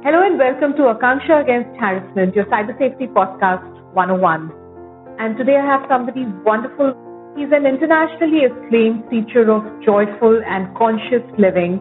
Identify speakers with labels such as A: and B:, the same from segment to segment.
A: Hello and welcome to Akancha Against Harassment, your cyber safety podcast 101. And today I have somebody wonderful. He's an internationally acclaimed teacher of joyful and conscious living.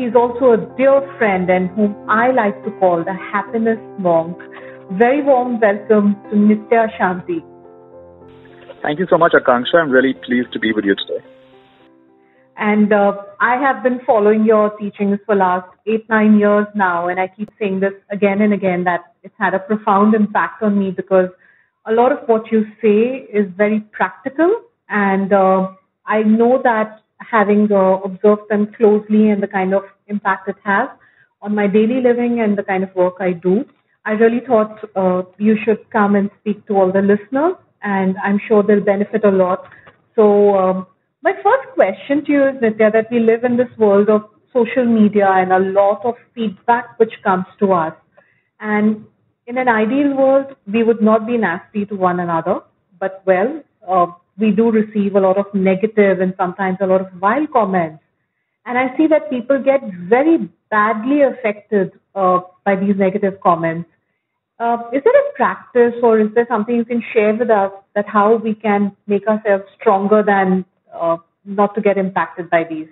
A: He's also a dear friend and whom I like to call the happiness monk. Very warm welcome to Nithya Shanti.
B: Thank you so much, Akancha. I'm really pleased to be with you today.
A: And I have been following your teachings for last 8-9 years now, and I keep saying this again and again that it's had a profound impact on me because a lot of what you say is very practical, and I know that having observed them closely and the kind of impact it has on my daily living and the kind of work I do, I really thought you should come and speak to all the listeners, and I'm sure they'll benefit a lot. So my first question to you is, Nithya, that we live in this world of social media and a lot of feedback which comes to us. And in an ideal world, we would not be nasty to one another. But, we do receive a lot of negative and sometimes a lot of vile comments. And I see that people get very badly affected by these negative comments. Is there a practice or is there something you can share with us that how we can make ourselves stronger than not to get impacted by these?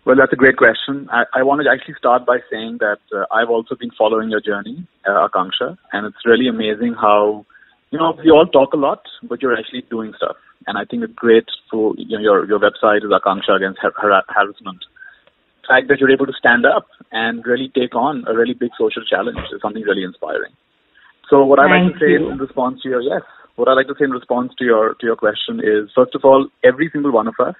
B: Well, that's a great question. I want to actually start by saying that I've also been following your journey, Akancha, and it's really amazing how, we all talk a lot, but you're actually doing stuff. And I think it's great for, your website is Akancha Against Harassment. The fact that you're able to stand up and really take on a really big social challenge is something really inspiring. So what I'd like to say in response to your question is, first of all, every single one of us,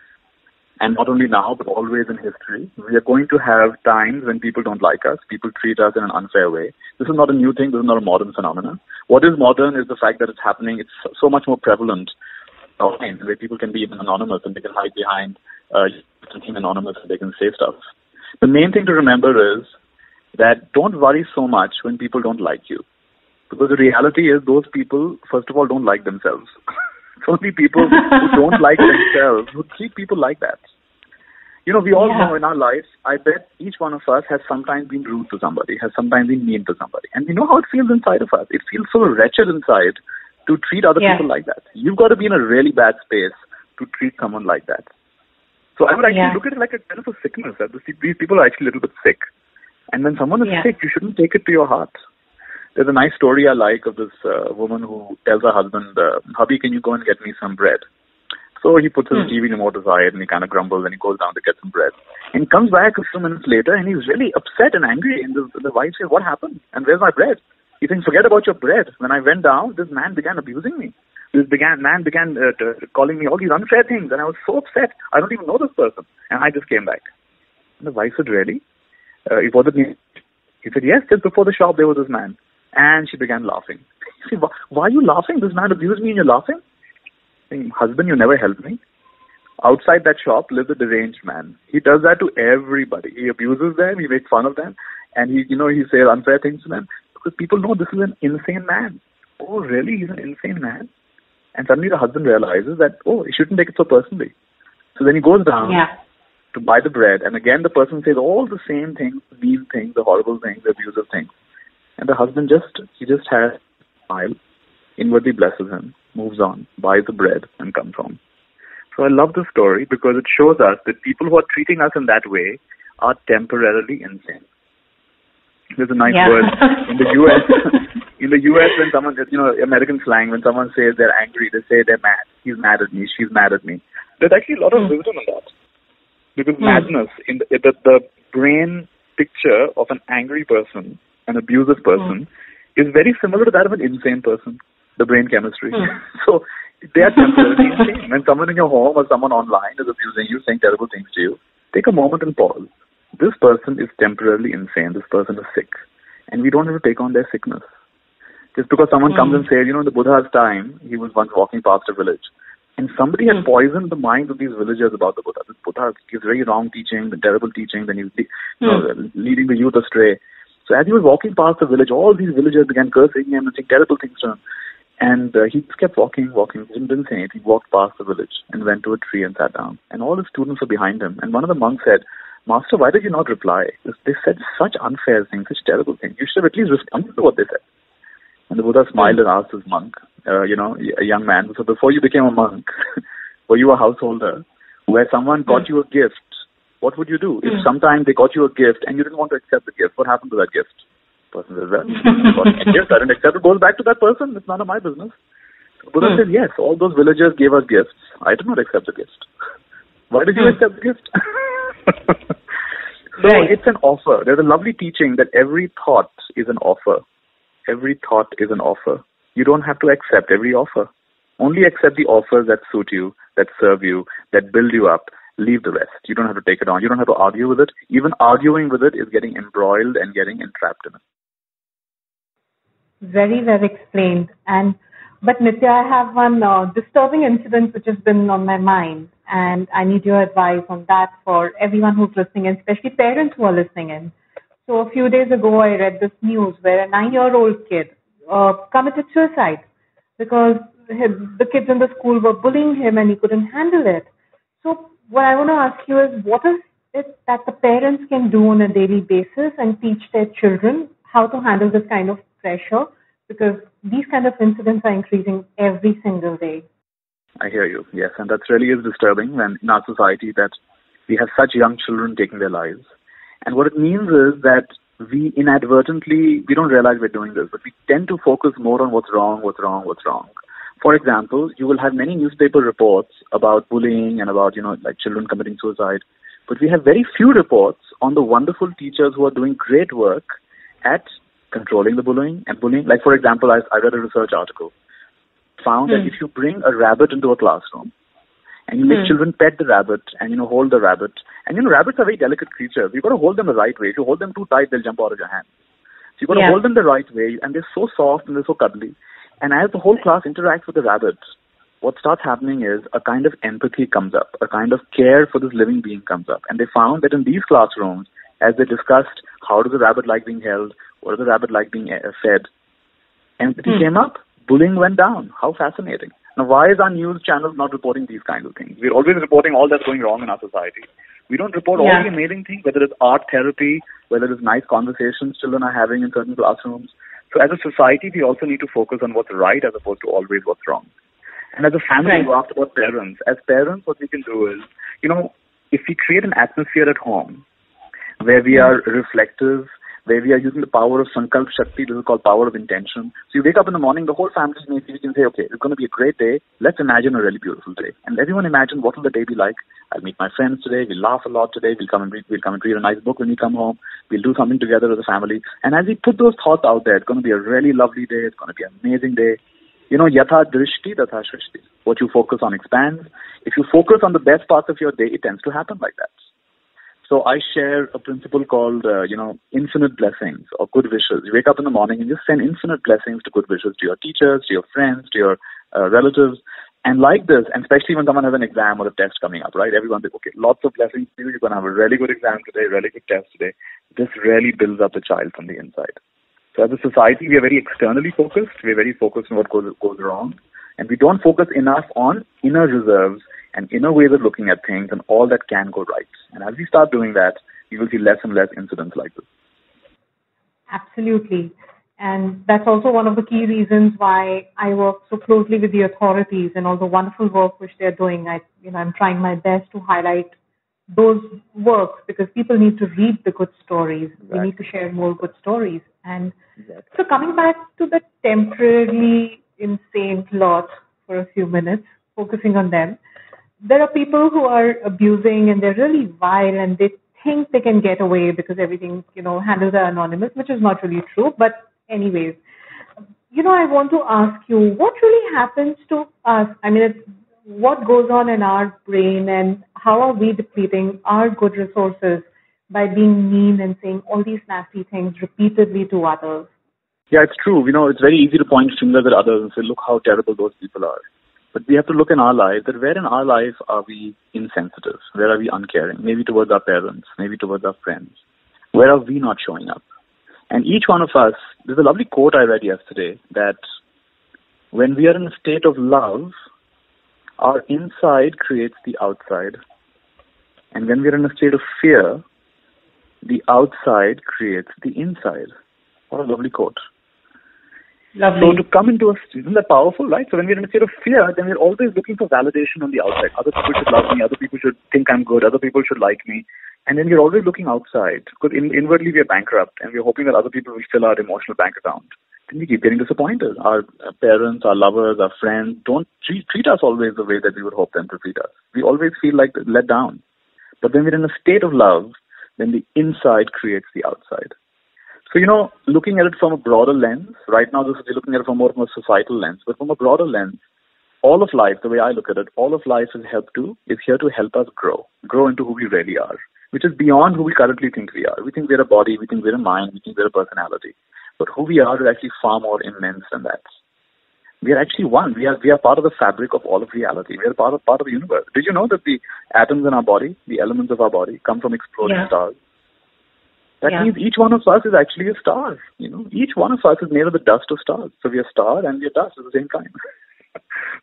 B: and not only now, but always in history, we are going to have times when people don't like us, people treat us in an unfair way. This is not a new thing, this is not a modern phenomenon. What is modern is the fact that it's happening, it's so much more prevalent online, where people can be even anonymous and they can hide behind something anonymous and they can say stuff. The main thing to remember is that don't worry so much when people don't like you. Because the reality is those people, first of all, don't like themselves. It's only people who don't like themselves who treat people like that. We all know in our lives, I bet each one of us has sometimes been rude to somebody, has sometimes been mean to somebody. And we know how it feels inside of us. It feels so wretched inside to treat other people like that. You've got to be in a really bad space to treat someone like that. So I would actually look at it like a kind of a sickness. That these people are actually a little bit sick. And when someone is sick, you shouldn't take it to your heart. There's a nice story I like of this woman who tells her husband, hubby, can you go and get me some bread? So he puts his TV remote aside and he kind of grumbles and he goes down to get some bread. And he comes back a few minutes later and he's really upset and angry. And the wife says, what happened? And where's my bread? He thinks, forget about your bread. When I went down, this man began abusing me. This man began calling me all these unfair things. And I was so upset. I don't even know this person. And I just came back. And the wife said, really? It wasn't me. He said, yes, just before the shop there was this man. And she began laughing. She said, why are you laughing? This man abused me and you're laughing? Saying, husband, you never helped me. Outside that shop lives a deranged man. He does that to everybody. He abuses them, he makes fun of them, and he says unfair things to them. Because people know this is an insane man. Oh, really? He's an insane man? And suddenly the husband realizes that, he shouldn't take it so personally. So then he goes down to buy the bread, and again the person says all the same things, the mean things, the horrible things, the abusive things. And the husband just has a smile, inwardly blesses him, moves on, buys the bread, and comes home. So I love this story because it shows us that people who are treating us in that way are temporarily insane. There's a nice word in the U.S. In the U.S., when someone, American slang, when someone says they're angry, they say they're mad. He's mad at me. She's mad at me. There's actually a lot of wisdom in that. Because madness, in the brain picture of an angry person, an abusive person, is very similar to that of an insane person, the brain chemistry. So they are temporarily insane. When someone in your home or someone online is abusing you, saying terrible things to you, take a moment and pause. This person is temporarily insane. This person is sick. And we don't have to take on their sickness. Just because someone comes and says, in the Buddha's time, he was once walking past a village. And somebody had poisoned the minds of these villagers about the Buddha. This Buddha gives very wrong teaching, the terrible teaching, then he was leading the youth astray. So as he was walking past the village, all these villagers began cursing him and saying terrible things to him. And he just kept walking, didn't say anything. He walked past the village and went to a tree and sat down. And all his students were behind him. And one of the monks said, Master, why did you not reply? They said such unfair things, such terrible things. You should have at least responded to what they said. And the Buddha smiled and asked this monk, a young man, so before you became a monk, were you a householder, where someone got you a gift, what would you do? If sometime they got you a gift and you didn't want to accept the gift, what happened to that gift? The person says, well, I got a gift, I didn't accept it, goes back to that person, it's none of my business. The Buddha said, yes, all those villagers gave us gifts. I did not accept the gift. Why did you accept the gift? So it's an offer. There's a lovely teaching that every thought is an offer. Every thought is an offer. You don't have to accept every offer. Only accept the offers that suit you, that serve you, that build you up. Leave the rest. You don't have to take it on. You don't have to argue with it. Even arguing with it is getting embroiled and getting entrapped in it.
A: Very well explained. But Nithya, I have one disturbing incident which has been on my mind, and I need your advice on that for everyone who's listening in, especially parents who are listening in. So a few days ago, I read this news where a 9-year-old kid committed suicide because the kids in the school were bullying him and he couldn't handle it. So what I want to ask you is, what is it that the parents can do on a daily basis and teach their children how to handle this kind of pressure? Because these kind of incidents are increasing every single day.
B: I hear you, yes. And that really is disturbing when in our society that we have such young children taking their lives. And what it means is that we inadvertently, we don't realize we're doing this, but we tend to focus more on what's wrong. For example, you will have many newspaper reports about bullying and about, like children committing suicide. But we have very few reports on the wonderful teachers who are doing great work at controlling the bullying and bullying. Like, for example, I read a research article, found that if you bring a rabbit into a classroom and you make children pet the rabbit and, hold the rabbit, and, rabbits are very delicate creatures. You've got to hold them the right way. If you hold them too tight, they'll jump out of your hand. So you've got to hold them the right way, and they're so soft and they're so cuddly. And as the whole class interacts with the rabbit, what starts happening is a kind of empathy comes up, a kind of care for this living being comes up. And they found that in these classrooms, as they discussed how does the rabbit like being held, what does the rabbit like being fed, empathy came up, bullying went down. How fascinating. Now, why is our news channels not reporting these kinds of things? We're always reporting all that's going wrong in our society. We don't report all the amazing things, whether it's art therapy, whether it's nice conversations children are having in certain classrooms. So as a society, we also need to focus on what's right as opposed to always what's wrong. And as a family, you asked about parents. As parents, what we can do is, if we create an atmosphere at home where we are reflective, where we are using the power of Sankalp Shakti, this is called power of intention. So you wake up in the morning, the whole family, maybe you can say, okay, it's going to be a great day. Let's imagine a really beautiful day. And everyone imagine what will the day be like. I'll meet my friends today. We'll laugh a lot today. We'll come and read a nice book when we come home. We'll do something together as a family. And as we put those thoughts out there, it's going to be a really lovely day. It's going to be an amazing day. Yatha drishti, tatha shrishti. What you focus on expands. If you focus on the best parts of your day, it tends to happen like that. So I share a principle called, infinite blessings or good wishes. You wake up in the morning and just send infinite blessings to good wishes to your teachers, to your friends, to your relatives. And like this, and especially when someone has an exam or a test coming up, right? Everyone says, okay, lots of blessings to you. You're going to have a really good exam today, really good test today. This really builds up the child from the inside. So as a society, we are very externally focused. We're very focused on what goes wrong. And we don't focus enough on inner reserves and inner ways of looking at things and all that can go right. And as we start doing that, you will see less and less incidents like this.
A: Absolutely. And that's also one of the key reasons why I work so closely with the authorities and all the wonderful work which they're doing. I'm trying my best to highlight those works because people need to read the good stories. Exactly. We need to share more good stories. And so coming back to the temporarily insane lot for a few minutes, focusing on them, there are people who are abusing and they're really vile and they think they can get away because everything, handles are anonymous, which is not really true. But anyways, I want to ask you, what really happens to us? What goes on in our brain and how are we depleting our good resources by being mean and saying all these nasty things repeatedly to others?
B: Yeah, it's true. It's very easy to point fingers at others and say, look how terrible those people are. But we have to look in our life that where in our life are we insensitive? Where are we uncaring? Maybe towards our parents, maybe towards our friends. Where are we not showing up? And each one of us, there's a lovely quote I read yesterday that when we are in a state of love, our inside creates the outside. And when we are in a state of fear, the outside creates the inside. What a lovely quote.
A: Lovely.
B: So to come into isn't that powerful, right? So when we're in a state of fear, then we're always looking for validation on the outside. Other people should love me. Other people should think I'm good. Other people should like me. And then we're always looking outside because inwardly we're bankrupt and we're hoping that other people will fill our emotional bank account. Then we keep getting disappointed. Our parents, our lovers, our friends don't treat us always the way that we would hope them to treat us. We always feel like let down. But when we're in a state of love, then the inside creates the outside. So, looking at it from a broader lens, right now we're looking at it from more of a societal lens, but from a broader lens, all of life, the way I look at it, all of life is here to help us grow into who we really are, which is beyond who we currently think we are. We think we're a body, we think we're a mind, we think we're a personality. But who we are is actually far more immense than that. We are actually one. We are part of the fabric of all of reality. We are part of the universe. Did you know that the atoms in our body, the elements of our body, come from exploding stars? That means each one of us is actually a star. Each one of us is made of the dust of stars. So we are star and we are dust at the same time.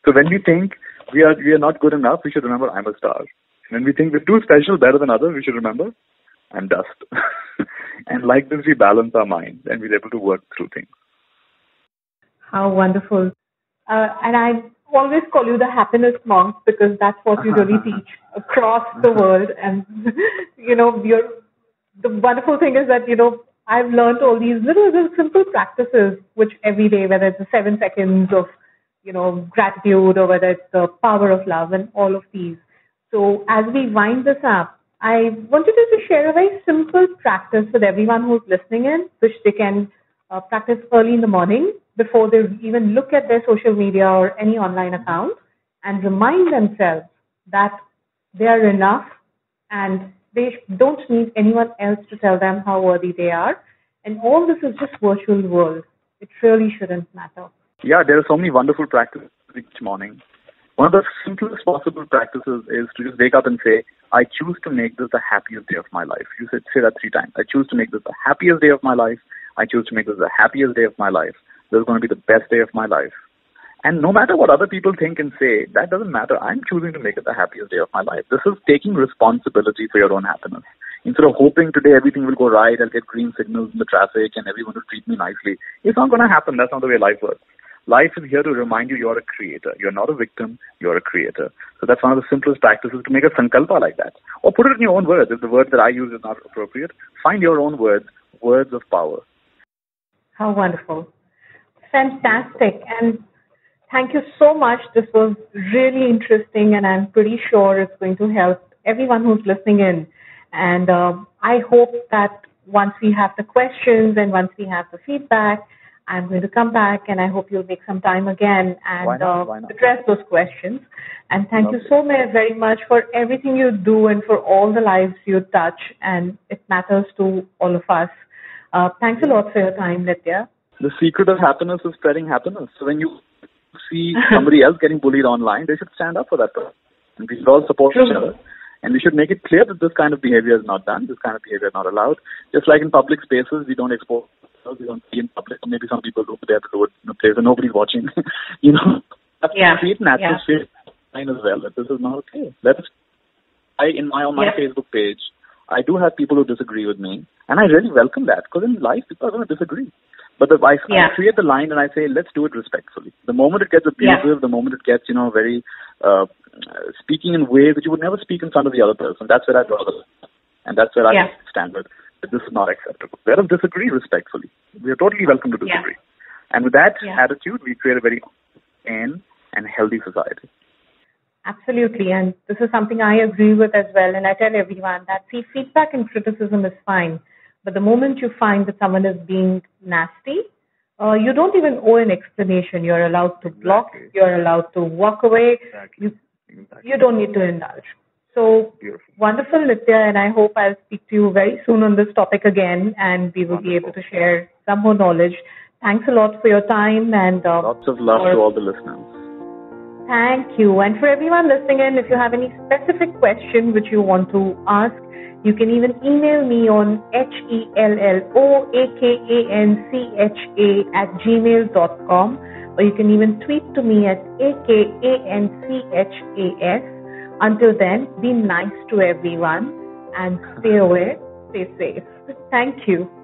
B: So when we think we are not good enough, we should remember I'm a star. When we think we're too special, better than others, we should remember I'm dust. And like this, we balance our minds and we're able to work through things.
A: How wonderful. And I always call you the happiness monk because that's what you really teach across the world. And, the wonderful thing is that, I've learned all these little simple practices, which every day, whether it's the 7 seconds of, gratitude or whether it's the power of love and all of these. So as we wind this up, I wanted you to share a very simple practice with everyone who's listening in, which they can practice early in the morning before they even look at their social media or any online account, and remind themselves that they are enough and they don't need anyone else to tell them how worthy they are. And all this is just virtual world. It really shouldn't matter.
B: Yeah, there are so many wonderful practices each morning. One of the simplest possible practices is to just wake up and say, I choose to make this the happiest day of my life. You say that 3 times. I choose to make this the happiest day of my life. I choose to make this the happiest day of my life. This is going to be the best day of my life. And no matter what other people think and say, that doesn't matter. I'm choosing to make it the happiest day of my life. This is taking responsibility for your own happiness. Instead of hoping today everything will go right, I'll get green signals in the traffic and everyone will treat me nicely. It's not going to happen. That's not the way life works. Life is here to remind you you're a creator. You're not a victim. You're a creator. So that's one of the simplest practices, to make a sankalpa like that. Or put it in your own words. If the word that I use is not appropriate, find your own words of power.
A: How wonderful. Fantastic. And thank you so much. This was really interesting, and I'm pretty sure it's going to help everyone who's listening in. And I hope that once we have the questions and once we have the feedback, I'm going to come back, and I hope you'll make some time again and
B: Why not?
A: address those questions. And thank you so very much for everything you do and for all the lives you touch, and it matters to all of us. Thanks a lot for your time, Nithya.
B: The secret of happiness is spreading happiness. So when you see somebody else getting bullied online, they should stand up for that person. And we should all support each other. And we should make it clear that this kind of behavior is not done, this kind of behavior is not allowed. Just like in public spaces, we don't expose ourselves, we don't see in public. Maybe some people do, but they have to do it in a place where nobody's watching. Create an atmosphere as well, that this is not okay. On my Facebook page, I do have people who disagree with me, and I really welcome that, because in life, people are going to disagree. But I create the line and I say, let's do it respectfully. The moment it gets abusive, the moment it gets, very speaking in ways that you would never speak in front of the other person, that's where I draw the line. And that's where I stand with. That this is not acceptable. Let us disagree respectfully. We are totally welcome to disagree. And with that attitude, we create a very sane and healthy society.
A: Absolutely. And this is something I agree with as well. And I tell everyone that, feedback and criticism is fine. But the moment you find that someone is being nasty, you don't even owe an explanation. You're allowed to block. You're allowed to walk away. You don't need to indulge. So wonderful, Nithya, and I hope I'll speak to you very soon on this topic again, and we will be able to share some more knowledge. Thanks a lot for your time. And
B: lots of love to all the listeners.
A: Thank you. And for everyone listening in, if you have any specific question which you want to ask, you can even email me on helloakancha@gmail.com, or you can even tweet to me at AKANCHAS. Until then, be nice to everyone and stay aware stay safe. Thank you.